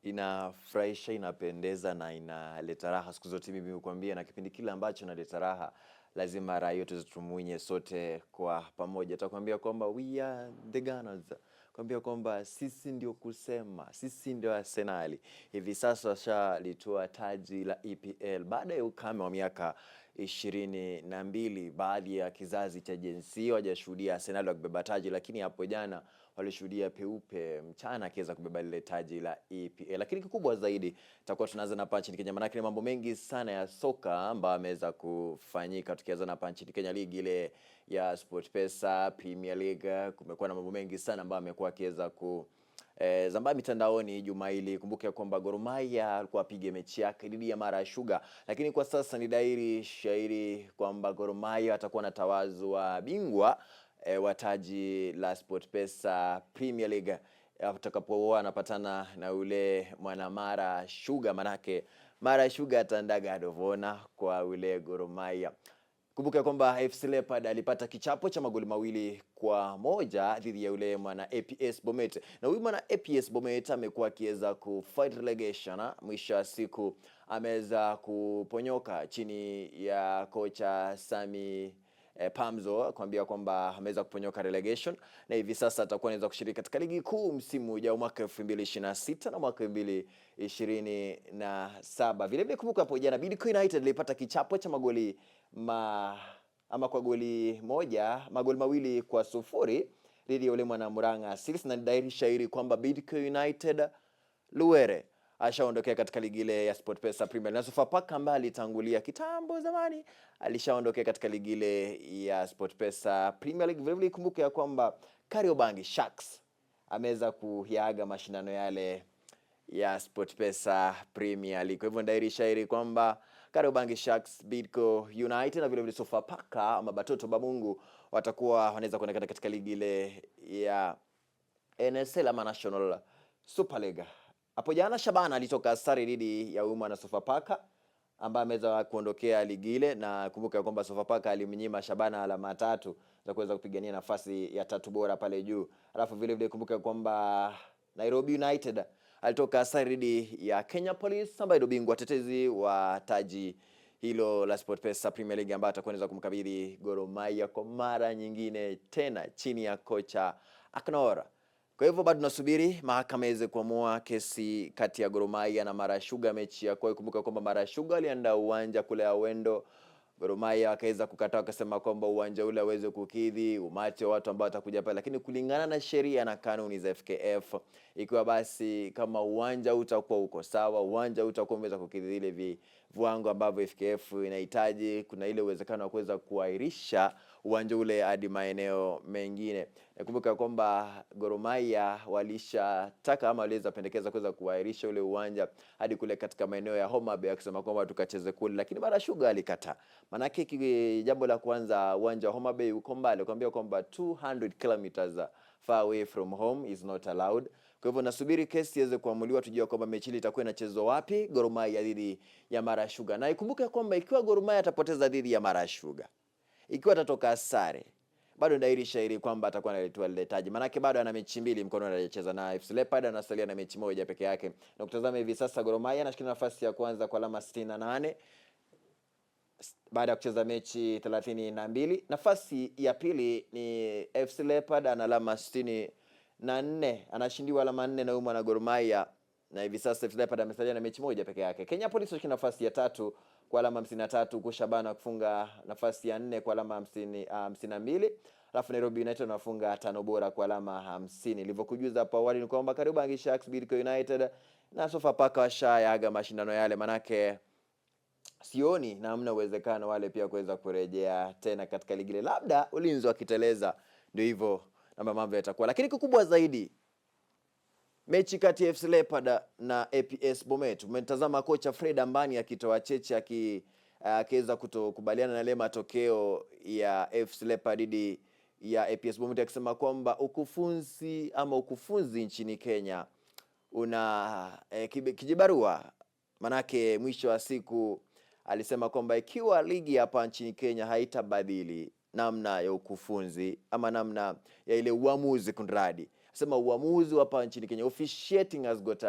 inafurahisha, inapendeza na inaleta raha siku zote. Mimi hukwambia, na kipindi kile ambacho inaleta raha lazima raha yote tumuinye sote kwa pamoja. Takwambia kwamba we are the Gunners, kwambia kwamba sisi ndio kusema, sisi ndio Arsenal. Hivi sasa shalitoa taji la EPL baada ya ukame wa miaka 22. Baadhi ya kizazi cha jinsia hawajashuhudia Arsenal wakibeba taji, lakini hapo jana walishuhudia peupe mchana akiweza kubeba lile taji la EPL. Lakini kikubwa zaidi tutakuwa tunaanza na hapa nchini Kenya, maana ni mambo mengi sana ya soka ambayo yameweza kufanyika. Tukianza na hapa nchini Kenya, ligi ile ya SportPesa Premier League, kumekuwa na mambo mengi sana ambayo amekuwa akiweza ku zambaa mitandaoni juma hili. Kumbuke kwamba Gor Mahia alikuwa apige mechi yake dhidi ya Mara Sugar, lakini kwa sasa ni dairi shairi kwamba Gor Mahia atakuwa na tawazu wa bingwa wa taji la SportPesa Premier League atakapokuwa anapatana na ule mwana Mara Sugar. Manake Mara Sugar atandaga adovona kwa ule Gor Mahia. Kumbuka kwamba FC Leopard alipata kichapo cha magoli 2-1 dhidi ya ule mwana APS Bomet. Na huyu mwana APS Bomet amekuwa akiweza kufight relegation. Mwisho wa siku ameweza kuponyoka chini ya kocha Sami Pamzo, kuambia kwamba ameweza kuponyoka relegation, na hivi sasa atakuwa anaweza kushiriki katika ligi kuu msimu ujao mwaka 2026 na mwaka 2027. Vile vile kumbuka hapo jana Bidco United ilipata kichapo cha magoli magoli 2-0 dhidi ya ule mwana Murang'a Seals, na dairi shairi kwamba Bidco United Luere ashaondokea katika ligi ile ya SportPesa Premier. Na Sofapaka ambaye alitangulia kitambo zamani alishaondokea katika ligi ile ya SportPesa Premier League. Vile vile kumbuke ya kwamba Kariobangi Sharks ameweza kuyaga mashindano yale ya SportPesa Premier League. Kwa hivyo ndairi shairi kwamba Kariobangi Sharks, Bidco United na vile vile Sofapaka ama Batoto Bamungu watakuwa wanaweza kwenda katika ligi ile ya NSL ama National Super League. Hapo jana Shabana alitoka sare dhidi ya Uma na Sofapaka ambaye ameweza kuondokea ligi ile, na kumbuka kwamba Sofapaka alimnyima Shabana alama 3 za kuweza kupigania nafasi ya 3 bora pale juu. Alafu vile vile kumbuka kwamba Nairobi United alitoka sare dhidi ya Kenya Police ambaye ndio bingwa tetezi wa taji hilo la SportPesa Premier League, ambaye atakuwa anaweza kumkabidhi Gor Mahia kwa mara nyingine tena chini ya kocha Aknora. Kwa hivyo bado tunasubiri mahakama iweze kuamua kesi kati ya Gor Mahia na Mara Sugar mechi ya kwa. Kumbuka kwamba Mara Sugar aliandaa uwanja kule Awendo, Gor Mahia akaweza kukataa, akasema kwamba uwanja ule aweze kukidhi umati wa watu ambao watakuja pale, lakini kulingana na sheria na kanuni za FKF, ikiwa basi kama uwanja utakuwa uko sawa, uwanja utakuwa umeweza kukidhi ile viwango ambavyo FKF inahitaji, kuna ile uwezekano wa kuweza kuahirisha uwanja ule hadi maeneo mengine. Nakumbuka kwamba Gor Mahia walishataka ama waliweza pendekeza kuweza kuahirisha ule uwanja hadi kule katika maeneo ya Homa Bay, akisema kwamba tukacheze kule, lakini Mara Sugar alikataa. Manake jambo la kwanza, uwanja wa Homa Bay uko mbali, kwambia kwamba 200 kilometers far away from home is not allowed. Kwa hivyo nasubiri kesi iweze kuamuliwa, tujue kwamba mechi ile itakuwa inachezwa wapi, Gor Mahia dhidi ya Mara Sugar. Na ikumbuke kwamba ikiwa Gor Mahia atapoteza dhidi ya Mara Sugar, ikiwa atatoka sare, bado ndairi shairi kwamba atakuwa analetwa lile taji. Manake bado ana mechi 2 mkononi anacheza na FC Leopard, anasalia na mechi 1 peke yake. Na kutazama hivi sasa Gor Mahia anashikilia nafasi ya kwanza kwa alama 68 baada ya kucheza mechi 32. Nafasi ya pili ni FC Leopard ana alama 64, anashindiwa alama 4 na Uma na Gor Mahia, na hivi sasa FC Leopard amesalia na mechi 1 peke yake. Kenya Police anashikilia nafasi ya 3 kwa alama 53, huku Shabana kufunga nafasi ya 4 kwa alama 52. Alafu Nairobi United wanafunga 5 bora kwa alama 50. Nilivyokujuza hapo awali ni kwamba Kariobangi Sharks, Bidco United na Sofapaka washayaga mashindano yale, manake sioni namna uwezekano wale pia kuweza kurejea tena katika ligi ile, labda Ulinzi wakiteleza, ndio hivyo na mambo yatakuwa. Lakini kikubwa zaidi, mechi kati ya FC Leopard na APS Bomet, umetazama kocha Fred Ambani akitoa cheche akiweza kutokubaliana na ile matokeo ya FC Leopard dhidi ya APS Bomet, akisema kwamba ukufunzi nchini Kenya una kijibarua. Manake mwisho wa siku alisema kwamba ikiwa ligi hapa nchini Kenya haitabadili namna ya ukufunzi ama namna ya ile uamuzi kunradi, sema uamuzi hapa nchini Kenya, officiating has got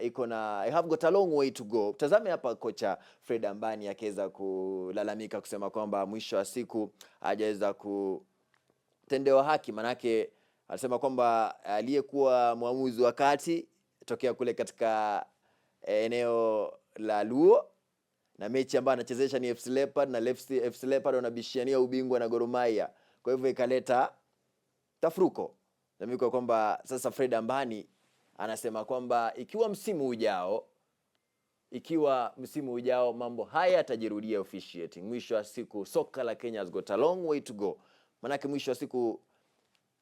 iko na I have got a long way to go. Tazame hapa kocha Fred Ambani akiweza kulalamika kusema kwamba mwisho wa siku hajaweza kutendewa haki, manake alisema kwamba aliyekuwa mwamuzi wa kati tokea kule katika eneo la Luo na mechi ambayo anachezesha ni FC Leopard, na FC Leopard wanabishania ubingwa na Gor Mahia. Kwa hivyo ikaleta tafruko. Na mimi kwa kwamba sasa Fred Ambani anasema kwamba ikiwa msimu ujao mambo haya yatajirudia officiating, mwisho wa siku soka la Kenya has got a long way to go. Manake mwisho wa siku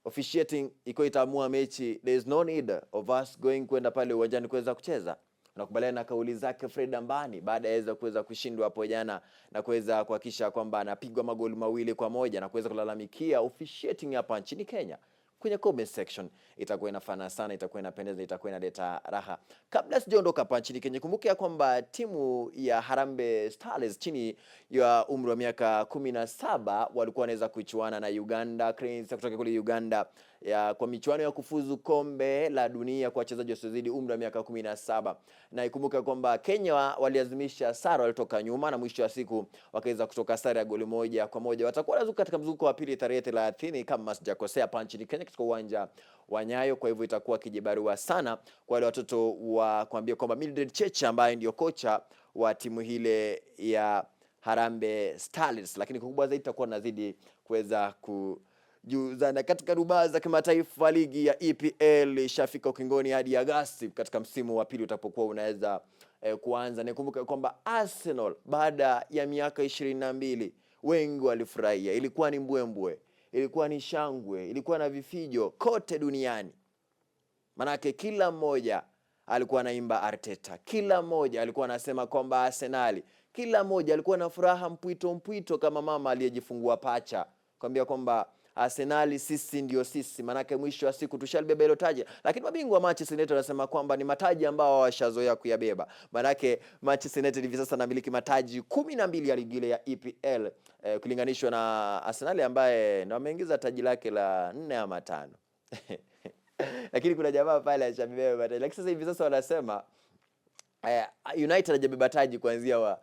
officiating iko itaamua mechi, there is no need of us going kwenda pale uwanjani kuweza kucheza. Nakubaliana na kauli zake Fred Ambani baada ya kuweza kushindwa hapo jana na kuweza kuhakisha kwamba anapigwa magoli 2-1 na kuweza kulalamikia officiating hapa nchini Kenya. Kwenye comment section itakuwa inafana sana, itakuwa inapendeza, itakuwa inaleta raha. Kabla sijaondoka hapa nchini Kenya, kumbuka ya kwamba timu ya Harambee Stars chini ya umri wa miaka 17 walikuwa wanaweza kuchuana na Uganda Cranes kutoka kule Uganda kwa michuano ya kufuzu kombe la dunia kwa wachezaji wasiozidi umri wa miaka 17. Na ikumbuka kwamba Kenya waliazimisha sare, walitoka nyuma na mwisho wa siku wakaweza kutoka sare ya goli 1-1. Watakuwa wanazuka katika mzunguko wa pili tarehe 30 kama sijakosea hapa nchini Kenya katika uwanja wa Nyayo. Kwa hivyo itakuwa kijibarua sana kwa wale watoto wa kuambia kwamba Mildred Cheche ambaye ndio kocha wa timu hile ya Harambee Stars, lakini kubwa zaidi itakuwa nazidi kuweza kujuzana katika rubaa za kimataifa. Ligi ya EPL ishafika ukingoni hadi Agosti katika msimu wa pili utapokuwa unaweza kuanza. Nikumbuka kwamba Arsenal baada ya miaka 22 wengi walifurahia, ilikuwa ni mbwembwe, ilikuwa ni shangwe, ilikuwa na vifijo kote duniani. Manake kila mmoja alikuwa anaimba Arteta, kila mmoja alikuwa anasema kwamba Arsenal, kila mmoja alikuwa na furaha mpwito kama mama aliyejifungua pacha, kwambia kwamba Arsenal sisi ndio sisi, manake mwisho wa siku tushalibeba hilo taji. Lakini mabingwa wa Manchester United wanasema kwamba ni mataji ambao washazoea kuyabeba, manake Manchester United hivi sasa anamiliki mataji 12 ya ligi ya EPL kulinganishwa na Arsenal ambaye ndio ameingiza taji lake la 4 ama 5. Lakini kuna jamaa pale ashabeba mataji. Lakini sasa hivi sasa wanasema United hajabeba taji kuanzia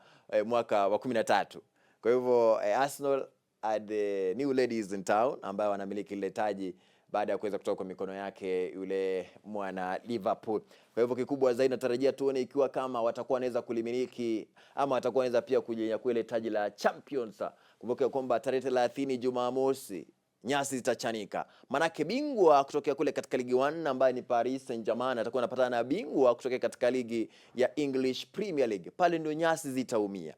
mwaka wa 13. Kwa hivyo Arsenal are the new ladies in town ambao wanamiliki ile taji baada ya kuweza kutoka kwa mikono yake yule mwana Liverpool. Kwa hivyo kikubwa zaidi natarajia tuone ikiwa kama watakuwa wanaweza kulimiliki ama watakuwa wanaweza pia kujinyakua ile taji la Champions. Kumbuka kwamba tarehe 30 Jumamosi nyasi zitachanika. Manake bingwa kutoka kule katika ligi 1 ambaye ni Paris Saint-Germain atakuwa anapatana na bingwa kutoka katika ligi ya English Premier League. Pale ndio nyasi zitaumia.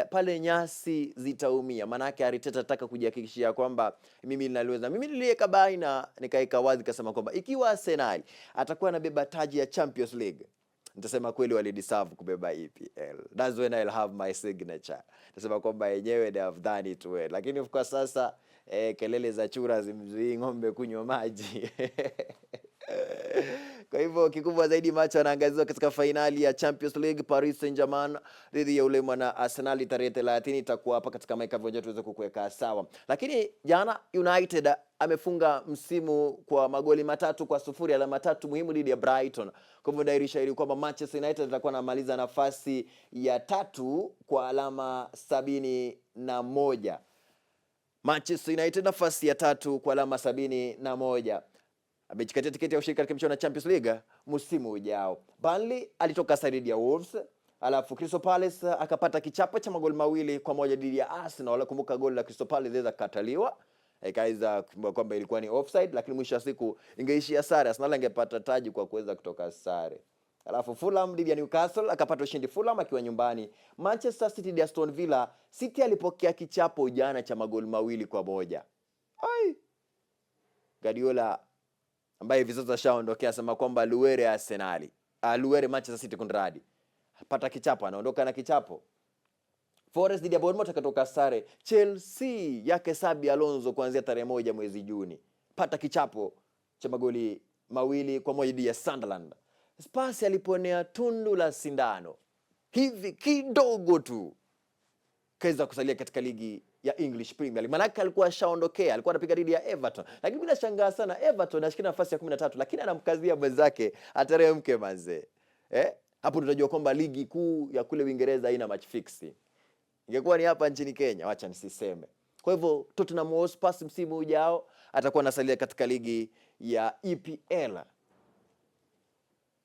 Pale nyasi zitaumia. Manake Arteta ataka kujihakikishia kwamba mimi ninaliweza. Mimi niliweka baina nikaeka wazi kasema kwamba ikiwa Arsenal atakuwa anabeba taji ya Champions League, nitasema kweli wali deserve kubeba EPL. That's when I'll have my signature. Nitasema kwamba yenyewe they have done it well. Lakini kwa sasa kelele za chura zimzuii ng'ombe kunywa maji. Kwa hivyo kikubwa zaidi macho yanaangaziwa katika finali ya Champions League, Paris Saint-Germain dhidi ya ule mwana Arsenal tarehe 30. Itakuwa hapa katika maika vionjo tuweze kukuweka sawa. Lakini jana United amefunga msimu kwa magoli 3-0, alama 3 muhimu dhidi ya Brighton. Kwa hivyo dairisha ili kwamba Manchester United atakuwa anamaliza nafasi ya 3 kwa alama 71. Manchester United nafasi ya 3 kwa alama 71. Amejikatia tiketi ya ushiriki katika michuano ya Champions League msimu ujao. Burnley alitoka side ya Wolves, alafu Crystal Palace akapata kichapo cha magoli 2-1 dhidi ya Arsenal. Kumbuka goli la Crystal Palace liweza kukataliwa, ikaweza kwamba ilikuwa ni offside, lakini mwisho wa siku ingeishia sare. Arsenal angepata taji kwa kuweza kutoka sare. Alafu Fulham dhidi ya Newcastle akapata ushindi Fulham akiwa nyumbani. Manchester City dhidi ya Aston Villa, City alipokea kichapo jana cha magoli 2-1. Ai, Guardiola ambaye hivi sasa shaondokea sema kwamba Luwere Arsenal, Luwere Manchester City kunradi, pata kichapo, anaondoka na kichapo. Forest dhidi ya Bournemouth akatoka sare. Chelsea yake Xabi Alonso kuanzia tarehe 1 mwezi Juni, pata kichapo cha magoli 2-1 dhidi ya Sunderland. Spurs aliponea tundu la sindano hivi kidogo tu kaweza kusalia katika ligi ya English Premier League. Manake alikuwa ashaondokea, alikuwa anapiga dhidi ya Everton. Lakini bila shangaa sana Everton anashika nafasi ya 13, lakini anamkazia mwenzake ateremke manze. Hapo tutajua kwamba ligi kuu ya kule Uingereza haina match fix. Ingekuwa ni hapa nchini Kenya, wacha nisiseme. Kwa hivyo Tottenham Hotspur msimu ujao atakuwa anasalia katika ligi ya EPL.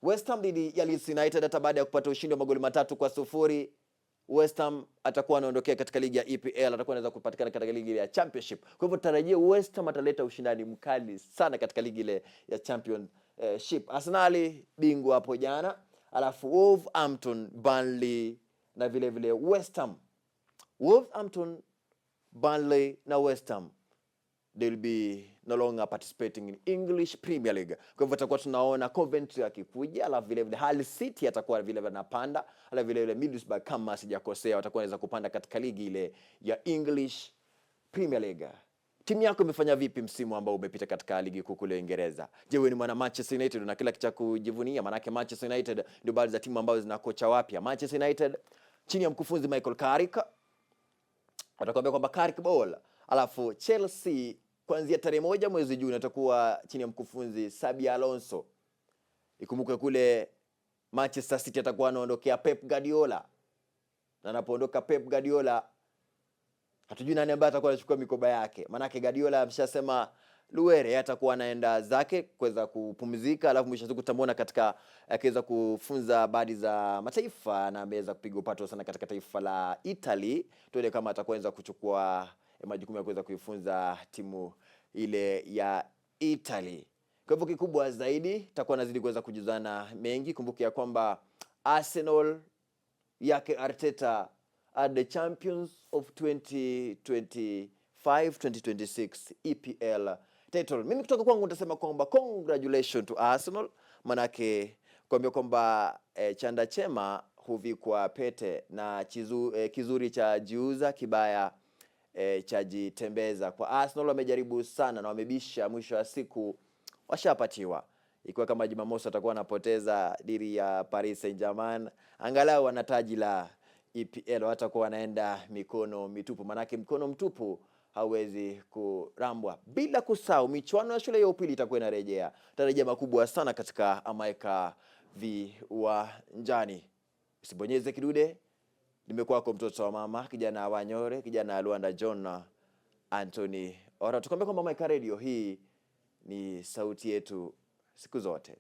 West Ham dhidi ya Leeds United, hata baada ya kupata ushindi wa magoli 3-0, West Ham atakuwa anaondokea katika ligi ya EPL, atakuwa anaweza kupatikana katika ligi ya Championship. Kwa hivyo tarajia West Ham ataleta ushindani mkali sana katika ligi ile ya Championship. Arsenal bingwa hapo jana, alafu Wolverhampton, Burnley na vile vile West Ham. Wolverhampton, Burnley na West Ham, they'll be no longer participating in English Premier League. Kwa hivyo tutakuwa tunaona Coventry akikuja, alafu vile vile Hull City atakuwa vile vile anapanda, alafu vile vile Middlesbrough kama sijakosea watakuwa wanaweza kupanda katika ligi ile ya English Premier League. Timu yako imefanya vipi msimu ambao umepita katika ligi kuu kule Uingereza? Je, wewe ni mwana Manchester United na kila kitu cha kujivunia? Maana Manchester United ndio baadhi za timu ambazo zina kocha wapya. Manchester United chini ya mkufunzi Michael Carrick, atakwambia kwamba Carrick ball. Alafu Chelsea kuanzia tarehe 1 mwezi Juni atakuwa chini ya mkufunzi Xabi Alonso. Ikumbuke kule Manchester City atakuwa anaondokea Pep Guardiola. Na anapoondoka Pep Guardiola, hatujui nani ambaye atakuwa anachukua mikoba yake. Maana Guardiola ameshasema Luere atakuwa anaenda zake kuweza kupumzika, alafu mwisho siku tutamwona katika akiweza kufunza baadhi za mataifa, na ameweza kupiga upato sana katika taifa la Italy. Tuone kama atakuweza kuchukua majukumu ya kuweza kuifunza timu ile ya Italy. Kwa hivyo kikubwa zaidi tutakuwa nazidi kuweza kujuzana mengi. Kumbuke ya kwamba Arsenal yake Arteta are the champions of 2025-2026 EPL title. Mimi kutoka kwangu nitasema kwamba congratulations to Arsenal, manake kuambia kwamba chanda chema huvikwa pete, na kizuri cha jiuza, kibaya cha jitembeza. Kwa Arsenal wamejaribu sana na wamebisha, mwisho wa siku washapatiwa. Ikiwa kama Jumamosi atakuwa anapoteza dhidi ya Paris Saint-Germain, angalau wana taji la EPL, watakuwa wanaenda mikono mitupu, manake mkono mtupu hawezi kurambwa. Bila kusahau michuano ya shule ya upili itakuwa inarejea. Tarejea makubwa sana katika Amaika viwanjani. Usibonyeze kidude. Nimekuwa kwa mtoto wa mama, kijana wa Nyore, kijana wa Luanda John Anthony. Ora tukwambia kwamba Amaika Radio hii ni sauti yetu siku zote.